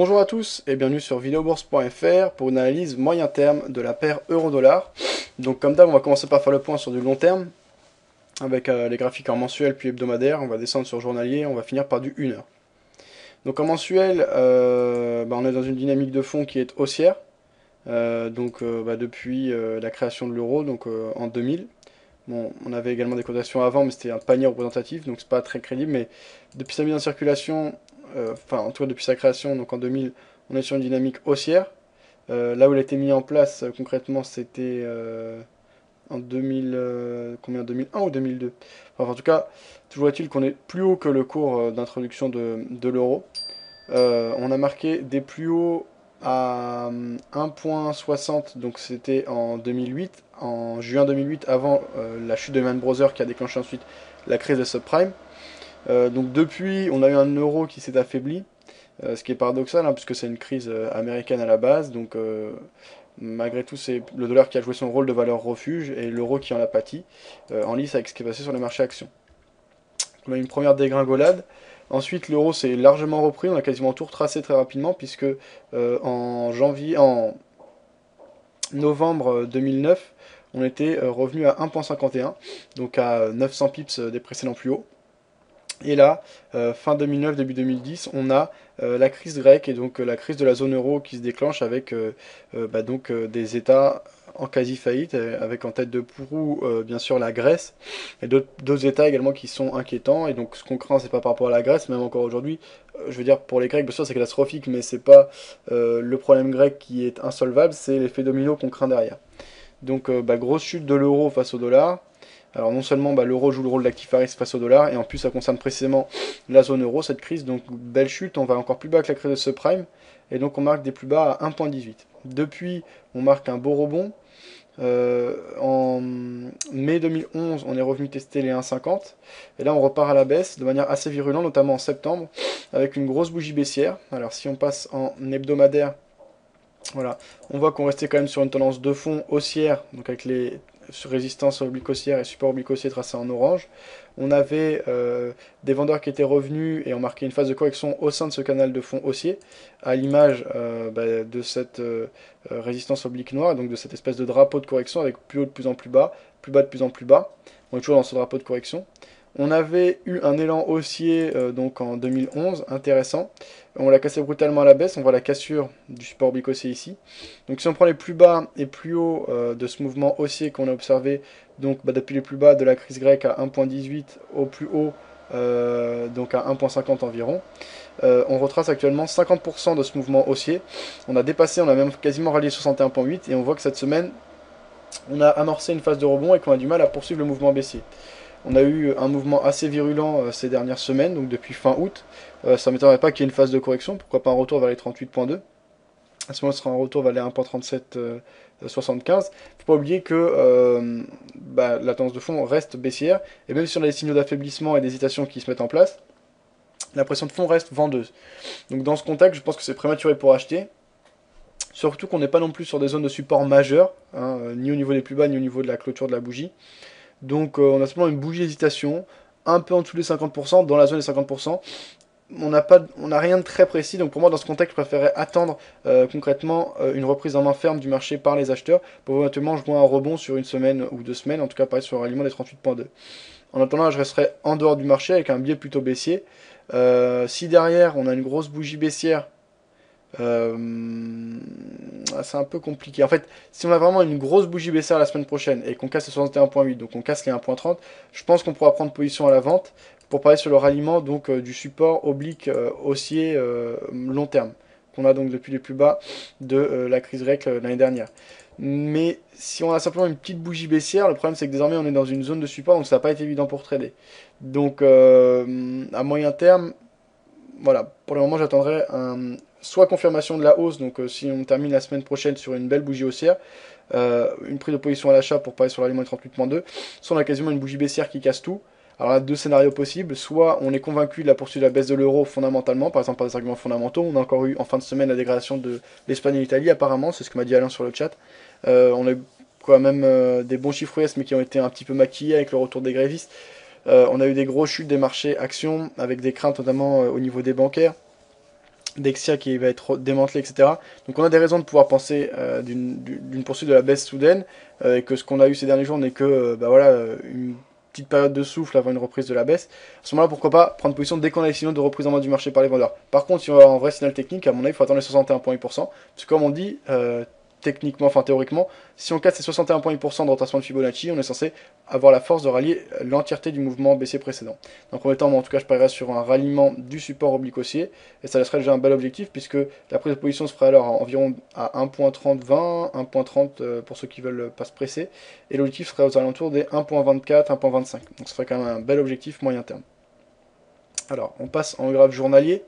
Bonjour à tous et bienvenue sur videobourse.fr pour une analyse moyen terme de la paire euro-dollar. Donc comme d'hab, on va commencer par faire le point sur du long terme avec les graphiques en mensuel puis hebdomadaire. On va descendre sur journalier, on va finir par du 1 heure. Donc en mensuel, on est dans une dynamique de fond qui est haussière. Depuis la création de l'euro, donc en 2000. Bon, on avait également des cotations avant, mais c'était un panier représentatif, donc c'est pas très crédible. Mais depuis sa mise en circulation, en tout cas depuis sa création, donc en 2000, on est sur une dynamique haussière. Là où il a été mis en place concrètement, c'était en 2000, combien 2001 ou 2002. Enfin, en tout cas, toujours est-il qu'on est plus haut que le cours d'introduction de l'euro. On a marqué des plus hauts à 1,60, donc c'était en 2008, en juin 2008, avant la chute de Lehman Brothers qui a déclenché ensuite la crise des subprimes. Donc depuis, on a eu un euro qui s'est affaibli, ce qui est paradoxal, hein, puisque c'est une crise américaine à la base, donc malgré tout, c'est le dollar qui a joué son rôle de valeur refuge et l'euro qui en a pâti, en lice avec ce qui est passé sur les marchés actions. On a eu une première dégringolade. Ensuite, l'euro s'est largement repris, on a quasiment tout retracé très rapidement, puisque en novembre 2009, on était revenu à 1,51, donc à 900 pips des précédents plus hauts. Et là, fin 2009, début 2010, on a la crise grecque et donc la crise de la zone euro qui se déclenche avec des États en quasi-faillite, avec en tête de proue bien sûr la Grèce, et d'autres États également qui sont inquiétants. Et donc ce qu'on craint, c'est pas par rapport à la Grèce, même encore aujourd'hui, je veux dire pour les Grecs, bien sûr c'est catastrophique, mais c'est pas le problème grec qui est insolvable, c'est l'effet domino qu'on craint derrière. Donc grosse chute de l'euro face au dollar. Alors non seulement l'euro joue le rôle d'actif à risque face au dollar, et en plus ça concerne précisément la zone euro, cette crise, donc belle chute, on va encore plus bas que la crise de subprime, et donc on marque des plus bas à 1,18. Depuis, on marque un beau rebond. En mai 2011, on est revenu tester les 1,50, et là on repart à la baisse de manière assez virulente, notamment en septembre, avec une grosse bougie baissière. Alors si on passe en hebdomadaire, voilà, on voit qu'on restait quand même sur une tendance de fond haussière, donc avec les résistances obliques haussières et supports obliques haussiers tracés en orange. On avait des vendeurs qui étaient revenus et ont marqué une phase de correction au sein de ce canal de fond haussier, à l'image de cette résistance oblique noire, donc de cette espèce de drapeau de correction avec plus haut de plus en plus bas de plus en plus bas. On est toujours dans ce drapeau de correction. On avait eu un élan haussier donc en 2011, intéressant. On l'a cassé brutalement à la baisse, on voit la cassure du support oblique haussier ici. Donc si on prend les plus bas et plus hauts de ce mouvement haussier qu'on a observé, donc depuis les plus bas de la crise grecque à 1,18 au plus haut, donc à 1,50 environ, on retrace actuellement 50% de ce mouvement haussier. On a dépassé, on a même quasiment rallié 61,8 et on voit que cette semaine, on a amorcé une phase de rebond et qu'on a du mal à poursuivre le mouvement baissier. On a eu un mouvement assez virulent ces dernières semaines, donc depuis fin août. Ça ne m'étonnerait pas qu'il y ait une phase de correction, pourquoi pas un retour vers les 38,2. À ce moment, ce sera un retour vers les 1,3775. Il ne faut pas oublier que la tendance de fond reste baissière, et même si on a des signaux d'affaiblissement et d'hésitation qui se mettent en place, la pression de fond reste vendeuse. Donc dans ce contexte, je pense que c'est prématuré pour acheter. Surtout qu'on n'est pas non plus sur des zones de support majeures, hein, ni au niveau des plus bas, ni au niveau de la clôture de la bougie. Donc on a simplement une bougie d'hésitation, un peu en dessous des 50%, dans la zone des 50%. On n'a rien de très précis, donc pour moi dans ce contexte, je préférerais attendre concrètement une reprise en main ferme du marché par les acheteurs pour éventuellement jouer un rebond sur une semaine ou 2 semaines, en tout cas pareil sur un ralliement des 38,2. En attendant, je resterai en dehors du marché avec un biais plutôt baissier. Si derrière on a une grosse bougie baissière, c'est un peu compliqué. En fait, si on a vraiment une grosse bougie baissière la semaine prochaine et qu'on casse les 61,8, donc on casse les 1,30, je pense qu'on pourra prendre position à la vente pour parler sur le ralliement donc du support oblique haussier long terme qu'on a donc depuis les plus bas de la crise grecque l'année dernière. Mais si on a simplement une petite bougie baissière, le problème c'est que désormais on est dans une zone de support, donc ça n'a pas été évident pour trader. Donc à moyen terme, voilà, pour le moment j'attendrai soit confirmation de la hausse, donc si on termine la semaine prochaine sur une belle bougie haussière, une prise de position à l'achat pour parler sur l'aliment 38,2, soit on a quasiment une bougie baissière qui casse tout. Alors là, deux scénarios possibles, soit on est convaincu de la poursuite de la baisse de l'euro fondamentalement, par exemple par des arguments fondamentaux, on a encore eu en fin de semaine la dégradation de l'Espagne et l'Italie apparemment, c'est ce que m'a dit Alain sur le chat, on a eu quand même des bons chiffres US mais qui ont été un petit peu maquillés avec le retour des grévistes. On a eu des grosses chutes des marchés actions avec des craintes notamment au niveau des bancaires. Dexia qui va être démantelé, etc. Donc on a des raisons de pouvoir penser d'une poursuite de la baisse soudaine, et que ce qu'on a eu ces derniers jours n'est que bah voilà, une petite période de souffle avant une reprise de la baisse. À ce moment-là, pourquoi pas prendre position dès qu'on a les signaux de reprise en main du marché par les vendeurs. Par contre, si on va avoir un vrai signal technique, à mon avis, il faut attendre les 61,8%, parce que comme on dit, techniquement, enfin théoriquement, si on casse ces 61,8% de retracement de Fibonacci, on est censé avoir la force de rallier l'entièreté du mouvement baissier précédent. Donc en temps, moi en tout cas, je parierais sur un ralliement du support oblique haussier, et ça laisserait déjà un bel objectif, puisque la prise de position se ferait alors environ à 1.3020, 1.30 pour ceux qui veulent pas se presser, et l'objectif serait aux alentours des 1.24, 1.25. Donc ça ferait quand même un bel objectif moyen terme. Alors, on passe en graphe journalier.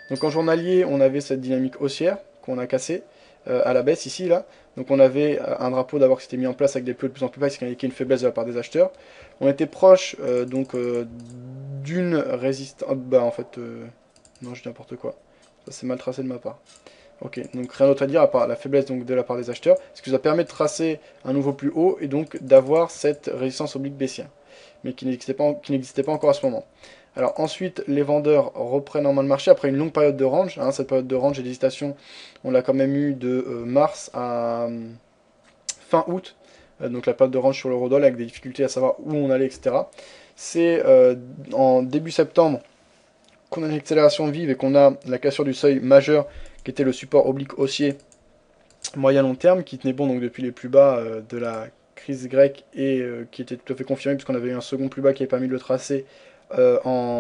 Donc en journalier, on avait cette dynamique haussière qu'on a cassée à la baisse ici, là. Donc on avait un drapeau d'abord qui s'était mis en place avec des plus de plus en plus bas, ce qui indiquait une faiblesse de la part des acheteurs. On était proche d'une résistance. Bah en fait, non, je dis n'importe quoi. Ça c'est mal tracé de ma part. Ok, donc rien d'autre à dire à part la faiblesse donc, de la part des acheteurs, ce qui nous a permis de tracer un nouveau plus haut et donc d'avoir cette résistance oblique baissière, mais qui n'existait pas encore à ce moment. Alors ensuite, les vendeurs reprennent en main le marché après une longue période de range. Hein, cette période de range et d'hésitation, on l'a quand même eu de mars à fin août. Donc la période de range sur l'eurodoll avec des difficultés à savoir où on allait, etc. C'est en début septembre qu'on a une accélération vive et qu'on a la cassure du seuil majeur qui était le support oblique haussier moyen-long terme, qui tenait bon donc depuis les plus bas de la crise grecque et qui était tout à fait confirmé puisqu'on avait eu un second plus bas qui avait permis de le tracer en,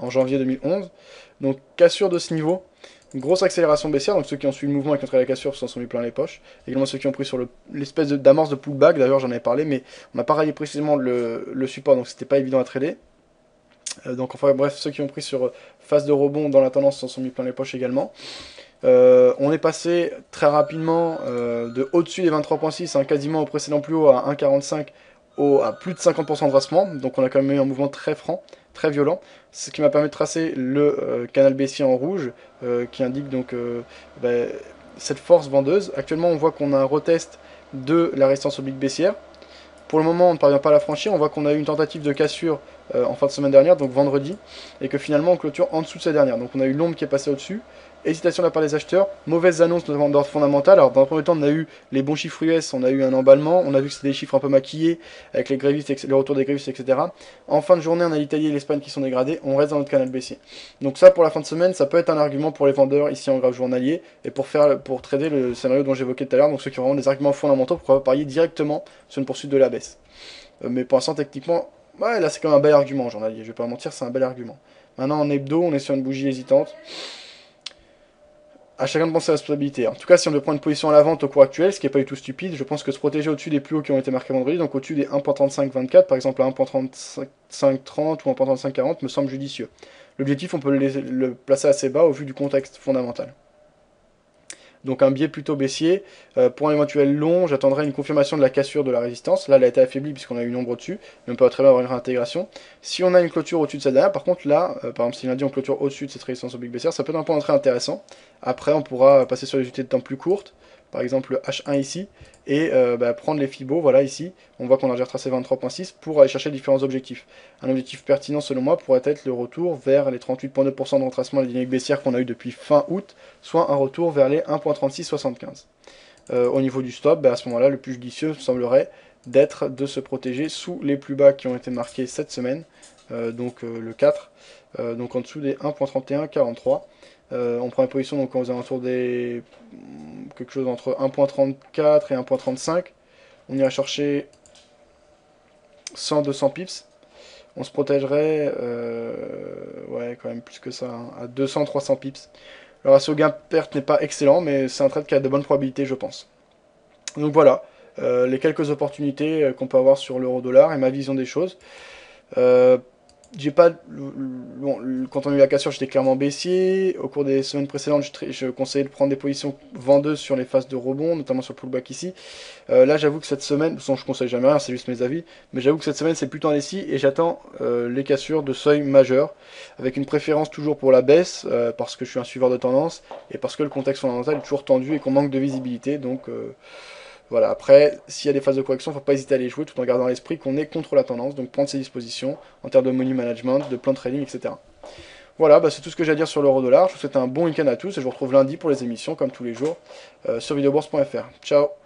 janvier 2011. Donc cassure de ce niveau, une grosse accélération baissière, donc ceux qui ont suivi le mouvement et contre la cassure s'en sont mis plein les poches. Également ceux qui ont pris sur l'espèce d'amorce de pullback, d'ailleurs j'en avais parlé, mais on n'a pas rayé précisément le support, donc c'était pas évident à trader. Donc enfin bref, ceux qui ont pris sur phase de rebond dans la tendance s'en sont mis plein les poches également. On est passé très rapidement de au-dessus des 23,6, hein, quasiment au précédent plus haut à 1,45 à plus de 50% de tracement, donc on a quand même eu un mouvement très franc, très violent, ce qui m'a permis de tracer le canal baissier en rouge, qui indique donc cette force vendeuse. Actuellement on voit qu'on a un retest de la résistance oblique baissière. Pour le moment, on ne parvient pas à la franchir. On voit qu'on a eu une tentative de cassure en fin de semaine dernière, donc vendredi, et que finalement on clôture en dessous de cette dernière. Donc on a eu l'ombre qui est passée au-dessus. Hésitation de la part des acheteurs, mauvaises annonces notamment d'ordre fondamental. Alors dans un premier temps, on a eu les bons chiffres US, on a eu un emballement, on a vu que c'était des chiffres un peu maquillés avec les grévistes, le retour des grévistes, etc. En fin de journée, on a l'Italie et l'Espagne qui sont dégradés, on reste dans notre canal baissier. Donc ça, pour la fin de semaine, ça peut être un argument pour les vendeurs ici en graphe journalier et pour trader le scénario dont j'évoquais tout à l'heure. Donc ceux qui ont vraiment des arguments fondamentaux pour pouvoir parier directement sur une poursuite de la baisse. Mais pour l'instant, techniquement, ouais, là c'est quand même un bel argument en journalier. Je vais pas mentir, c'est un bel argument. Maintenant en hebdo, on est sur une bougie hésitante. À chacun de penser à la responsabilité. En tout cas, si on veut prendre une position à la vente au cours actuel, ce qui n'est pas du tout stupide, je pense que se protéger au-dessus des plus hauts qui ont été marqués vendredi, donc au-dessus des 1.3524, par exemple à 1.3530 ou 1.3540, me semble judicieux. L'objectif, on peut le placer assez bas au vu du contexte fondamental. Donc un biais plutôt baissier. Pour un éventuel long, j'attendrai une confirmation de la cassure de la résistance. Là, elle a été affaiblie puisqu'on a eu une ombre au-dessus, mais on peut très bien avoir une réintégration. Si on a une clôture au-dessus de cette dernière, par contre là, par exemple si lundi on clôture au-dessus de cette résistance oblique baissière, ça peut être un point d'entrée intéressant. Après, on pourra passer sur les unités de temps plus courtes, par exemple le H1 ici, et prendre les Fibos, voilà ici, on voit qu'on a déjà retracé 23.6 pour aller chercher différents objectifs. Un objectif pertinent selon moi pourrait être le retour vers les 38,9% de retracement de la dynamique baissière qu'on a eu depuis fin août, soit un retour vers les 1.3675. Au niveau du stop, à ce moment-là, le plus judicieux semblerait d'être de se protéger sous les plus bas qui ont été marqués cette semaine, donc le 4, donc en dessous des 1.3143. On prend une position donc aux alentours des quelque chose entre 1.34 et 1.35. On ira chercher 100-200 pips. On se protégerait, ouais, quand même plus que ça, hein, à 200-300 pips. Le ratio gain-perte n'est pas excellent, mais c'est un trade qui a de bonnes probabilités, je pense. Donc voilà, les quelques opportunités qu'on peut avoir sur l'euro-dollar et ma vision des choses. J'ai pas bon, quand on a eu la cassure, j'étais clairement baissier. Au cours des semaines précédentes, je conseillais de prendre des positions vendeuses sur les phases de rebond, notamment sur le pullback ici. Là, j'avoue que cette semaine, sans je conseille jamais rien, c'est juste mes avis, mais j'avoue que cette semaine c'est plutôt indécis et j'attends les cassures de seuil majeur, avec une préférence toujours pour la baisse, parce que je suis un suiveur de tendance et parce que le contexte fondamental est toujours tendu et qu'on manque de visibilité. Donc voilà, après, s'il y a des phases de correction, il ne faut pas hésiter à les jouer tout en gardant à l'esprit qu'on est contre la tendance, donc prendre ses dispositions en termes de money management, de plan de trading, etc. Voilà, bah, c'est tout ce que j'ai à dire sur l'euro-dollar. Je vous souhaite un bon week-end à tous et je vous retrouve lundi pour les émissions, comme tous les jours, sur videobourse.fr. Ciao!